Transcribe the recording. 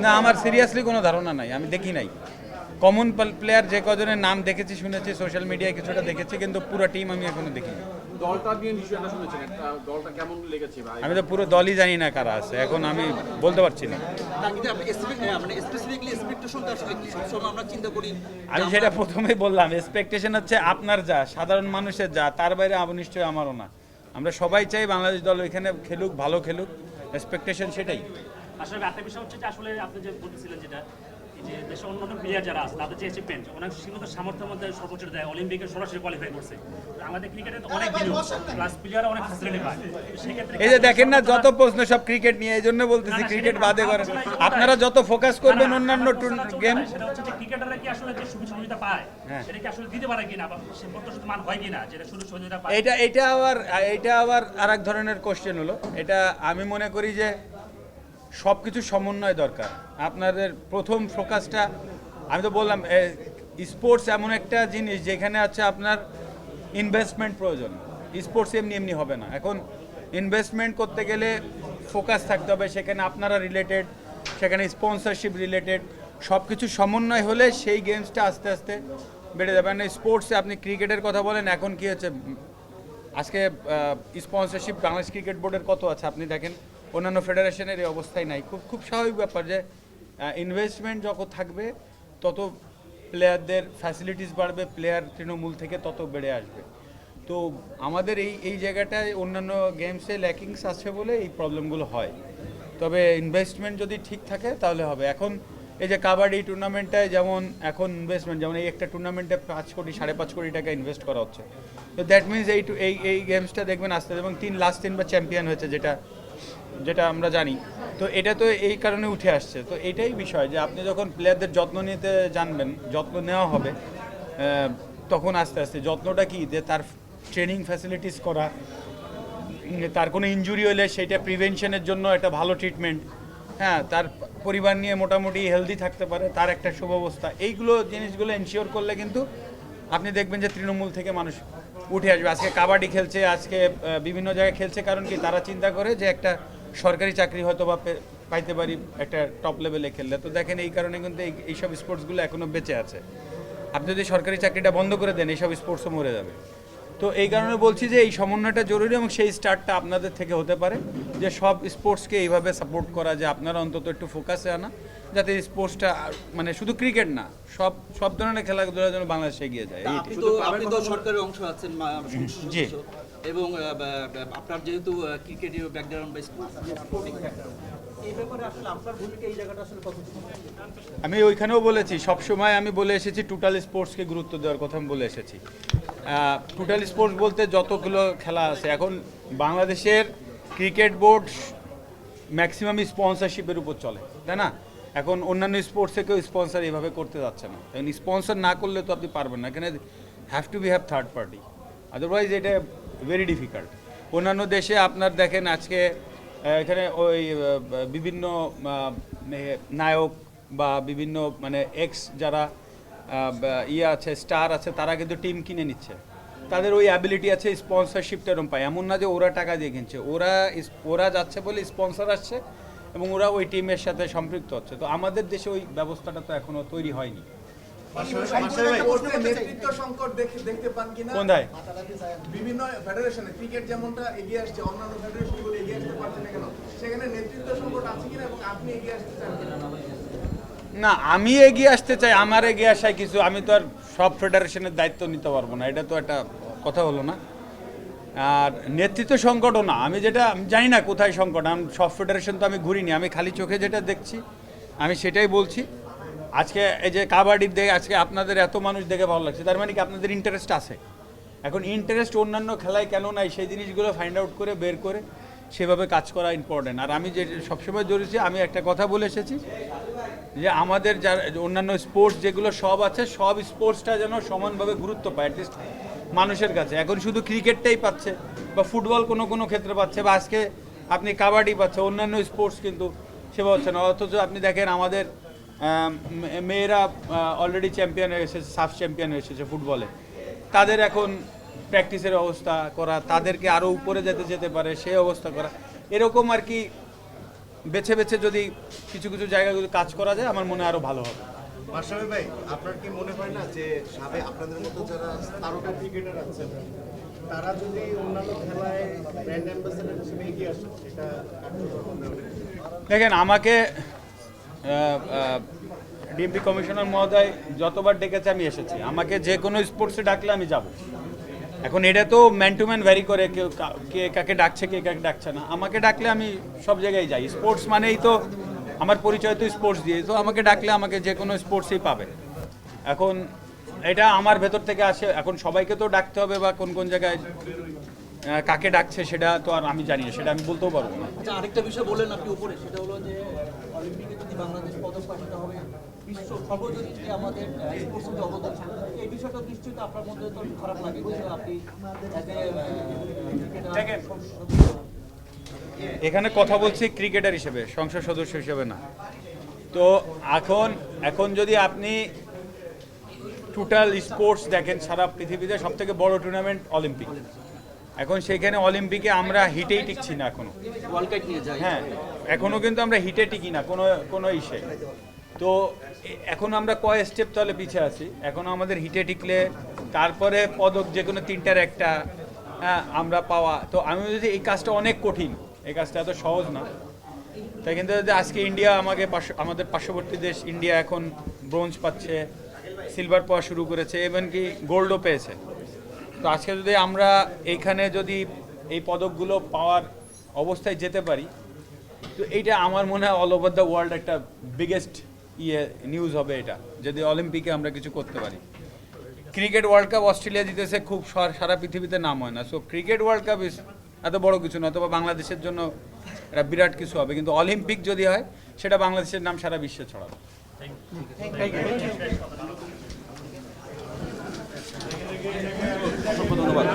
না, আমার সিরিয়াসলি কোনো ধারণা নাই, আমি দেখি নাই। কমন প্লেয়ার যে কজনের নাম দেখেছি শুনেছি, সোশ্যাল মিডিয়ায় কিছুটা দেখেছি, কিন্তু পুরো টিম আমি এখনো দেখিনি। দলটা নিয়ে বিষয়টা শুনেছেন, একটা দলটা কেমন লেগেছে ভাই? আমি তো পুরো দলই জানি না কারা আছে, এখন আমি বলতে পারছি না। না কিন্তু আপনি মানে স্পেসিফিকলি এক্সপেকটেশনটা আসলে কি সবসময় আমরা চিন্তা করি আমি সেটা প্রথমেই বললাম, এক্সপেকটেশন হচ্ছে আপনার যা, সাধারণ মানুষের যা, তার বাইরে নিশ্চয়ই আমারও না। আমরা সবাই চাই বাংলাদেশ দল ওইখানে খেলুক, ভালো খেলুক, এক্সপেকটেশন সেটাই। আসলে একটা বিষয় হচ্ছে যে আসলে আপনি যে বলতেছিলেন যেটা এই যে দেশের অন্যান্য প্লেয়ার যারা আছে তাদের যে অ্যাচিভমেন্ট অনেক সীমিত সামর্থ্যের মধ্যে সর্বোচ্চ দেয়, অলিম্পিকে সরাসরি কোয়ালিফাই করছে। তো আমাদের ক্রিকেটে তো অনেক বিনিয়োগ প্লাস প্লেয়াররা অনেক ফ্যাসিলিটি পায়, তো সেক্ষেত্রে এই যে দেখেন না, যত প্রশ্ন সব ক্রিকেট নিয়ে, এই জন্য বলতেছি ক্রিকেট বাদে করেন। আপনারা যত ফোকাস করবেন অন্যান্য গেম, সেটা হচ্ছে যে ক্রিকেটাররা কি আসলে যে সুবিধা পায় সেটা কি আসলে দিতে পারে কিনা বা সে প্রত্যাশিত মান হয় কিনা, যেটা শুধু সুবিধা পায়। এটা আবার আর এক ধরনের কোশ্চেন হলো। এটা আমি মনে করি যে সব কিছু সমন্বয় দরকার। আপনাদের প্রথম ফোকাসটা, আমি তো বললাম, স্পোর্টস এমন একটা জিনিস যেখানে আছে আপনার ইনভেস্টমেন্ট প্রয়োজন। স্পোর্টস এমনি এমনি হবে না। এখন ইনভেস্টমেন্ট করতে গেলে ফোকাস থাকতে হবে, সেখানে আপনারা রিলেটেড, সেখানে স্পন্সরশিপ রিলেটেড, সব কিছু সমন্বয় হলে সেই গেমসটা আস্তে আস্তে বেড়ে যাবে। মানে স্পোর্টসে আপনি ক্রিকেটের কথা বলেন, এখন কি হচ্ছে, আজকে স্পন্সরশিপ বাংলাদেশ ক্রিকেট বোর্ডের কত আছে আপনি দেখেন, অন্যান্য ফেডারেশনের এই অবস্থায় নাই। খুব খুব স্বাভাবিক ব্যাপার যে ইনভেস্টমেন্ট যত থাকবে তত প্লেয়ারদের ফ্যাসিলিটিস বাড়বে, প্লেয়ার তৃণমূল থেকে তত বেড়ে আসবে। তো আমাদের এই জায়গাটায় অন্যান্য গেমসে ল্যাকিংস আছে বলে এই প্রবলেমগুলো হয়। তবে ইনভেস্টমেন্ট যদি ঠিক থাকে তাহলে হবে। এখন এই যে কাবাডি টুর্নামেন্টটায় যেমন এখন ইনভেস্টমেন্ট, যেমন এই একটা টুর্নামেন্টে 5 কোটি 5.5 কোটি টাকা ইনভেস্ট করা হচ্ছে। তো দ্যাট মিনস এই গেমসটা দেখবেন আস্তে, এবং লাস্ট 3বার চ্যাম্পিয়ন হয়েছে, যেটা আমরা জানি। তো এটা তো এই কারণে উঠে আসছে। তো এটাই বিষয় যে আপনি যখন প্লেয়ারদের যত্ন নিতে জানবেন, যত্ন নেওয়া হবে, তখন আস্তে আস্তে যত্নটা কি, যে তার ট্রেনিং ফ্যাসিলিটিস করা, তার কোনো ইনজুরি হলে সেইটা প্রিভেনশনের জন্য একটা ভালো ট্রিটমেন্ট, হ্যাঁ, তার পরিবার নিয়ে মোটামুটি হেলদি থাকতে পারে, তার একটা সুব্যবস্থা, এইগুলো জিনিসগুলো এনশিওর করলে কিন্তু আপনি দেখবেন যে তৃণমূল থেকে মানুষ উঠে আসবে। আজকে কাবাডি খেলছে, আজকে বিভিন্ন জায়গায় খেলছে, কারণ কি, তারা চিন্তা করে যে একটা সরকারি চাকরি হয়তো বা পাইতে পারি একটা টপ লেভেলে খেললে। তো দেখেন এই কারণে কিন্তু এইসব স্পোর্টসগুলো এখনও বেঁচে আছে। আপনি যদি সরকারি চাকরিটা বন্ধ করে দেন, এইসব স্পোর্টসও মরে যাবে। তো এই কারণে বলছি যে এই সমন্বয়টা জরুরি, এবং সেই স্টার্টটা আপনাদের থেকে হতে পারে, যে সব স্পোর্টসকে এইভাবে সাপোর্ট করা, যে আপনারা অন্তত একটু ফোকাসে আনা, যাতে স্পোর্টসটা মানে শুধু ক্রিকেট না, সব ধরনের খেলাধুলার জন্য বাংলাদেশ এগিয়ে যায়। আপনি তো সরকারের অংশ আছেন জি। এবং আপনার যেহেতু ক্রিকেটের ব্যাকগ্রাউন্ড বা স্পোর্টিং এই ব্যাপারে আসলে আপনার ভূমিকা এই জায়গাটা আসলে কতটুকু? আমি ওইখানেও বলেছি, সবসময় আমি বলে এসেছি টোটাল স্পোর্টসকে গুরুত্ব দেওয়ার কথা আমি বলে এসেছি। টোটাল স্পোর্টস বলতে যতগুলো খেলা আছে, এখন বাংলাদেশের ক্রিকেট বোর্ড ম্যাক্সিমাম স্পন্সরশিপের উপর চলে, তাই না? এখন অন্যান্য স্পোর্টসে কেউ স্পন্সর এইভাবে করতে যাচ্ছে না। এখন স্পন্সর না করলে তো আপনি পারবেন না, এখানে হ্যাভ থার্ড পার্টি, আদারওয়াইজ এটা ভেরি ডিফিকাল্ট। অন্যান্য দেশে আপনার দেখেন আজকে এখানে ওই বিভিন্ন নায়ক বা বিভিন্ন মানে যারা আছে, স্টার আছে, তারা কিন্তু টিম কিনে নিচ্ছে, তাদের ওই অ্যাবিলিটি আছে, স্পন্সরশিপটা এরকম পায়। এমন না যে ওরা টাকা দিয়ে কিনছে, ওরা যাচ্ছে বলে স্পন্সর আসছে এবং ওরা ওই টিমের সাথে সম্পৃক্ত হচ্ছে। তো আমাদের দেশে ওই ব্যবস্থাটা তো এখনো তৈরি হয়নি। নেতৃত্ব সংকট দেখতে পান কিনা কোথায়? বিভিন্ন ফেডারেশনে ক্রিকেট যেমনটা এগিয়ে আসছে, অন্যান্য ফেডারেশনগুলো এগিয়ে আসতে পারছে না কেন? সেখানে নেতৃত্ব সংকট আছে কিনা এবং আপনি এগিয়ে আসতে চান কিনা? না, আমি এগিয়ে আসতে চাই, আমার এগিয়ে আসায় কিছু, আমি তো আর সব ফেডারেশনের দায়িত্ব নিতে পারবো না, এটা তো একটা কথা হলো না। আর নেতৃত্ব সংকটও না, আমি জানি না কোথায় সংকট, আমি সব ফেডারেশন তো আমি ঘুরিনি, আমি খালি চোখে যেটা দেখছি আমি সেটাই বলছি। আজকে এই যে কাবাডির দেখে আজকে আপনাদের এত মানুষ দেখে ভালো লাগছে, তার মানে কি আপনাদের ইন্টারেস্ট আছে। এখন ইন্টারেস্ট অন্যান্য খেলায় কেন নাই, সেই জিনিসগুলো ফাইন্ড আউট করে বের করে সেভাবে কাজ করা ইম্পর্টেন্ট। আর আমি যে সবসময় জড়িয়েছি, আমি একটা কথা বলে এসেছি যে আমাদের যার অন্যান্য স্পোর্টস যেগুলো সব আছে, সব স্পোর্টসটা যেন সমানভাবে গুরুত্ব পায় অ্যাটলিস্ট মানুষের কাছে। এখন শুধু ক্রিকেটটাই পাচ্ছে, বা ফুটবল কোনো ক্ষেত্রে পাচ্ছে, বা আজকে আপনি কাবাডি পাচ্ছে, অন্যান্য স্পোর্টস কিন্তু সেবা হচ্ছে না। অথচ আপনি দেখেন আমাদের মেয়েরা অলরেডি চ্যাম্পিয়ন হয়ে এসেছে, সাফ চ্যাম্পিয়ন হয়ে এসেছে ফুটবলে। তাদের এখন প্র্যাকটিসের ব্যবস্থা করা, তাদেরকে আরও উপরে যেতে পারে সেই অবস্থা করা, এরকম আর কি বেছে বেছে যদি কিছু কিছু জায়গাগুলো কাজ করা যায় আমার মনে হয় আরও ভালো হবে। মাশরাফি ভাই, আপনার কি মনে হয় না যে আপনাদের মতো যারা তারকা ক্রিকেটার আছেন তারা যদি অন্যান্য খেলায় ব্র্যান্ড অ্যাম্বাসেডর হিসেবে এগিয়ে আসেন সেটা কার্যকর হবে অনেক? দেখেন, আমাকে ডিএমপি কমিশনার মহোদয় যতবার ডেকেছে আমি এসেছি। আমাকে যে কোনো স্পোর্টসে ডাকলে আমি যাব। এখন এটা তো ম্যান টু ম্যান ভ্যারি করে, কেউ কে কাকে ডাকছে কে কাকে ডাকছে না। আমাকে ডাকলে আমি সব জায়গায় যাই। স্পোর্টস মানেই তো আমার পরিচয় তো স্পোর্টস দিয়ে, তো আমাকে ডাকলে আমাকে যে কোনো স্পোর্টসেই পাবে। এখন এটা আমার ভেতর থেকে আসে। এখন সবাইকে তো ডাকতে হবে বা কোন কোন জায়গায় কাকে ডাকছে সেটা তো আর আমি জানি না, সেটা আমি বলতেও পারবো না। আচ্ছা, আরেকটা বিষয় বললেন আপনি উপরে, সেটা হলো যে অলিম্পিকে যদি বাংলাদেশ পদক পায় সেটা হবে বিশ্ব সর্বজনীন যে আমাদের স্পোর্টসের যে অবদান, এই বিষয়টা নিশ্চয়ই তো আপনার মধ্যে তো খারাপ লাগে যে আপনি দেখেন, এখানে কথা বলছি ক্রিকেটার হিসেবে, সংসদ সদস্য হিসেবে না। তো এখন যদি আপনি টোটাল স্পোর্টস দেখেন, সারা পৃথিবীতে সবথেকে বড় টুর্নামেন্ট অলিম্পিক। এখন সেইখানে অলিম্পিকে আমরা হিটেই টিকছি না এখনো। ওয়ার্ল্ড কাপ নিয়ে যায়। হ্যাঁ, এখনো কিন্তু আমরা হিটে টিকি না কোনো ইসে। তো এখন আমরা কয় স্টেপ তাহলে পিছিয়ে আছি। এখনো আমাদের হিটে টিকলে তারপরে পদক যে কোনো তিনটার একটা আমরা পাওয়া। তো আমি যদি এই কাজটা অনেক কঠিন, এই কাজটা এত সহজ না। তাই কিন্তু যদি আজকে ইন্ডিয়া আমাদের পার্শ্ববর্তী দেশ ইন্ডিয়া এখন ব্রোঞ্জ পাচ্ছে, সিলভার পাওয়া শুরু করেছে, ইভেন কি গোল্ডও পেয়েছে। তো আজকে যদি আমরা এইখানে যদি এই পদকগুলো পাওয়ার অবস্থায় যেতে পারি, তো এইটা আমার মনে হয় অল ওভার দ্য ওয়ার্ল্ড একটা বিগেস্ট নিউজ হবে এটা, যদি অলিম্পিকে আমরা কিছু করতে পারি। ক্রিকেট ওয়ার্ল্ড কাপ অস্ট্রেলিয়া জিতেছে, খুব সারা পৃথিবীতে নাম হয় না। সো ক্রিকেট ওয়ার্ল্ড কাপ এত বড় কিছু না, অথবা বাংলাদেশের জন্য এটা বিরাট কিছু হবে। কিন্তু অলিম্পিক যদি হয়, সেটা বাংলাদেশের নাম সারা বিশ্বে ছড়াবে। ধন্যবাদ।